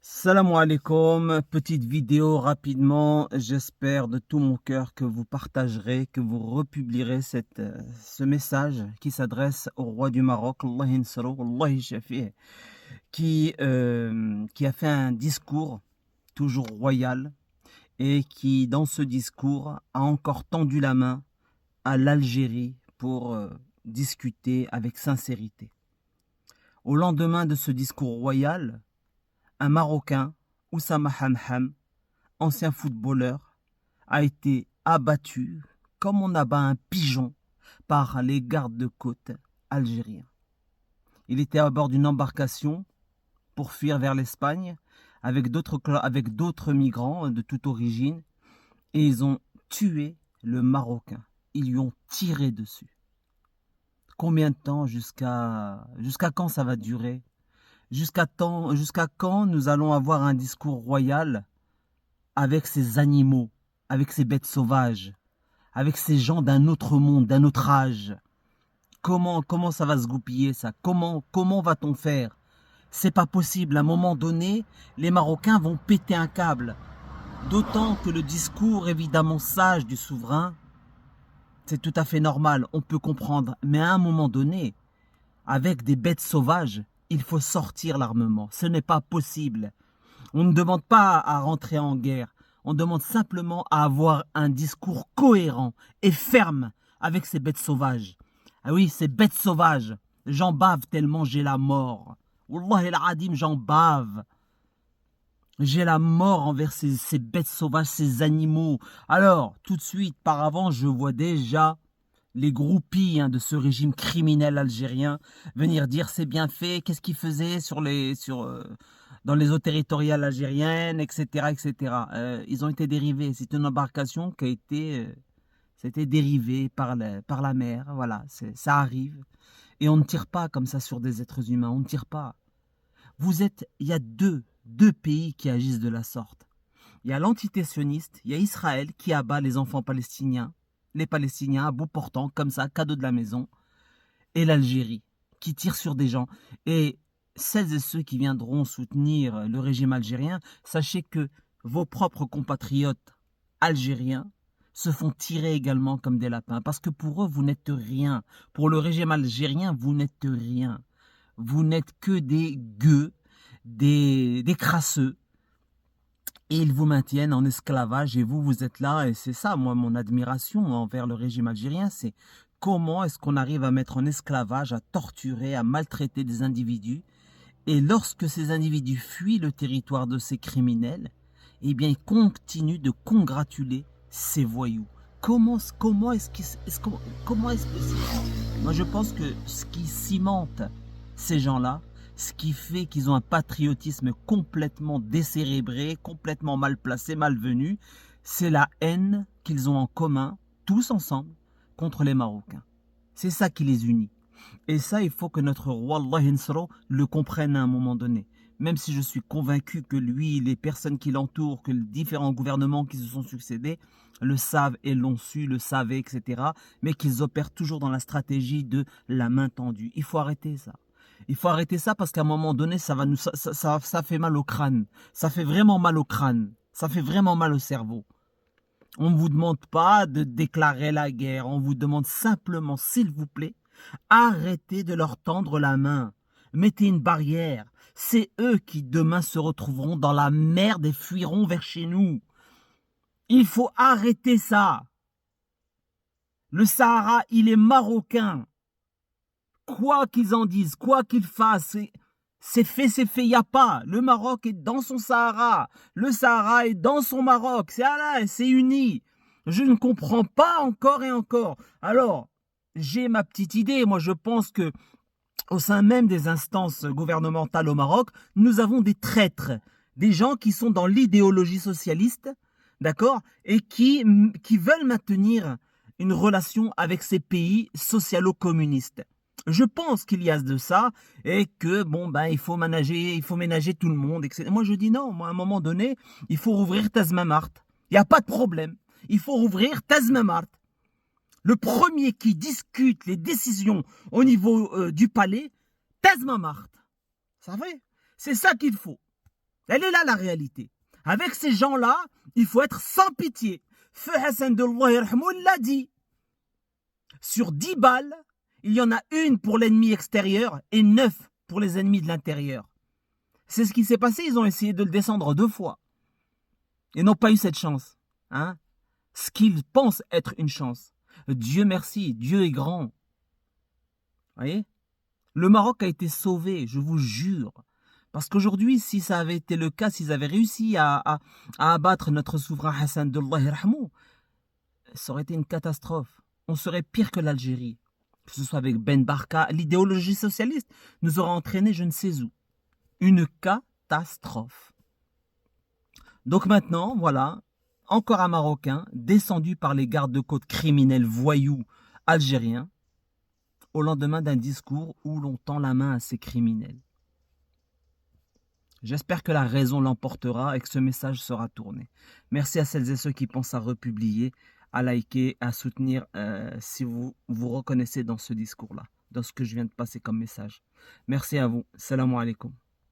Salam alaikum, petite vidéo rapidement, j'espère de tout mon cœur que vous partagerez, que vous republierez ce message qui s'adresse au roi du Maroc, Allah yansuru, Allah yashafih, qui a fait un discours toujours royal et qui dans ce discours a encore tendu la main à l'Algérie pour discuter avec sincérité. Au lendemain de ce discours royal, un Marocain, Oussama Hamham, ancien footballeur, a été abattu comme on abat un pigeon par les gardes-côtes algériens. Il était à bord d'une embarcation pour fuir vers l'Espagne avec d'autres migrants de toute origine et ils ont tué le Marocain. Ils lui ont tiré dessus. Combien de temps jusqu'à quand ça va durer? Jusqu'à quand nous allons avoir un discours royal avec ces animaux, avec ces bêtes sauvages, avec ces gens d'un autre monde, d'un autre âge? Comment ça va se goupiller ça? Comment va-t-on faire? C'est pas possible. À un moment donné, les Marocains vont péter un câble. D'autant que le discours évidemment sage du souverain, c'est tout à fait normal, on peut comprendre. Mais à un moment donné, avec des bêtes sauvages, il faut sortir l'armement. Ce n'est pas possible. On ne demande pas à rentrer en guerre. On demande simplement à avoir un discours cohérent et ferme avec ces bêtes sauvages. Ah oui, ces bêtes sauvages. J'en bave tellement j'ai la mort. Wallah el-Adim, j'en bave. J'ai la mort envers ces bêtes sauvages, ces animaux. Alors, tout de suite, par avant, je vois déjà les groupies de ce régime criminel algérien venir dire c'est bien fait, qu'est-ce qu'ils faisaient dans les eaux territoriales algériennes, etc. etc. Ils ont été dérivés. C'est une embarcation qui a été c'était dérivée par la mer. Voilà, ça arrive. Et on ne tire pas comme ça sur des êtres humains, on ne tire pas. Il y a deux pays qui agissent de la sorte. Il y a l'entité sioniste, il y a Israël qui abat les enfants palestiniens, les Palestiniens à bout portant, comme ça, cadeau de la maison, et l'Algérie, qui tire sur des gens. Et celles et ceux qui viendront soutenir le régime algérien, sachez que vos propres compatriotes algériens se font tirer également comme des lapins, parce que pour eux, vous n'êtes rien. Pour le régime algérien, vous n'êtes rien. Vous n'êtes que des gueux, des crasseux, et ils vous maintiennent en esclavage et vous êtes là. Et c'est ça, moi, mon admiration envers le régime algérien, c'est comment est-ce qu'on arrive à mettre en esclavage, à torturer, à maltraiter des individus. Et lorsque ces individus fuient le territoire de ces criminels, eh bien, ils continuent de congratuler ces voyous. Comment est-ce possible? Moi, je pense que ce qui cimente ces gens-là, ce qui fait qu'ils ont un patriotisme complètement décérébré, complètement mal placé, malvenu, c'est la haine qu'ils ont en commun, tous ensemble, contre les Marocains. C'est ça qui les unit. Et ça, il faut que notre roi, Allah yansuru, le comprenne à un moment donné. Même si je suis convaincu que lui, les personnes qui l'entourent, que les différents gouvernements qui se sont succédés le savent et l'ont su, le savaient, etc. Mais qu'ils opèrent toujours dans la stratégie de la main tendue. Il faut arrêter ça. Il faut arrêter ça parce qu'à un moment donné, ça fait mal au crâne. Ça fait vraiment mal au crâne. Ça fait vraiment mal au cerveau. On ne vous demande pas de déclarer la guerre. On vous demande simplement, s'il vous plaît, arrêtez de leur tendre la main. Mettez une barrière. C'est eux qui demain se retrouveront dans la merde et fuiront vers chez nous. Il faut arrêter ça. Le Sahara, il est marocain. Quoi qu'ils en disent, quoi qu'ils fassent, c'est fait, il n'y a pas. Le Maroc est dans son Sahara. Le Sahara est dans son Maroc. C'est uni. Je ne comprends pas encore et encore. Alors, j'ai ma petite idée. Moi, je pense que au sein même des instances gouvernementales au Maroc, nous avons des traîtres, des gens qui sont dans l'idéologie socialiste, d'accord, et qui veulent maintenir une relation avec ces pays socialo-communistes. Je pense qu'il y a de ça et que il faut ménager tout le monde, etc. Moi je dis non, moi à un moment donné, il faut rouvrir Tazmamart. Il n'y a pas de problème. Il faut rouvrir Tazmamart. Le premier qui discute les décisions au niveau du palais, Tazmamart. Ça fait? C'est ça qu'il faut. Elle est là la réalité. Avec ces gens-là, il faut être sans pitié. Feu Hassan de Allah l'a dit. Sur 10 balles, il y en a une pour l'ennemi extérieur et 9 pour les ennemis de l'intérieur. C'est ce qui s'est passé, ils ont essayé de le descendre 2 fois. Et n'ont pas eu cette chance. Hein? Ce qu'ils pensent être une chance. Dieu merci, Dieu est grand. Vous voyez? Le Maroc a été sauvé, je vous jure. Parce qu'aujourd'hui, si ça avait été le cas, s'ils avaient réussi à abattre notre souverain Hassan d'Allah Yarhamou, ça aurait été une catastrophe. On serait pire que l'Algérie. Que ce soit avec Ben Barka, l'idéologie socialiste nous aurait entraîné je ne sais où. Une catastrophe. Donc maintenant, voilà, encore un Marocain descendu par les gardes-côtes criminels voyous algériens au lendemain d'un discours où l'on tend la main à ces criminels. J'espère que la raison l'emportera et que ce message sera tourné. Merci à celles et ceux qui pensent à republier, à liker, à soutenir si vous vous reconnaissez dans ce discours-là, dans ce que je viens de passer comme message. Merci à vous. Salam alaikum.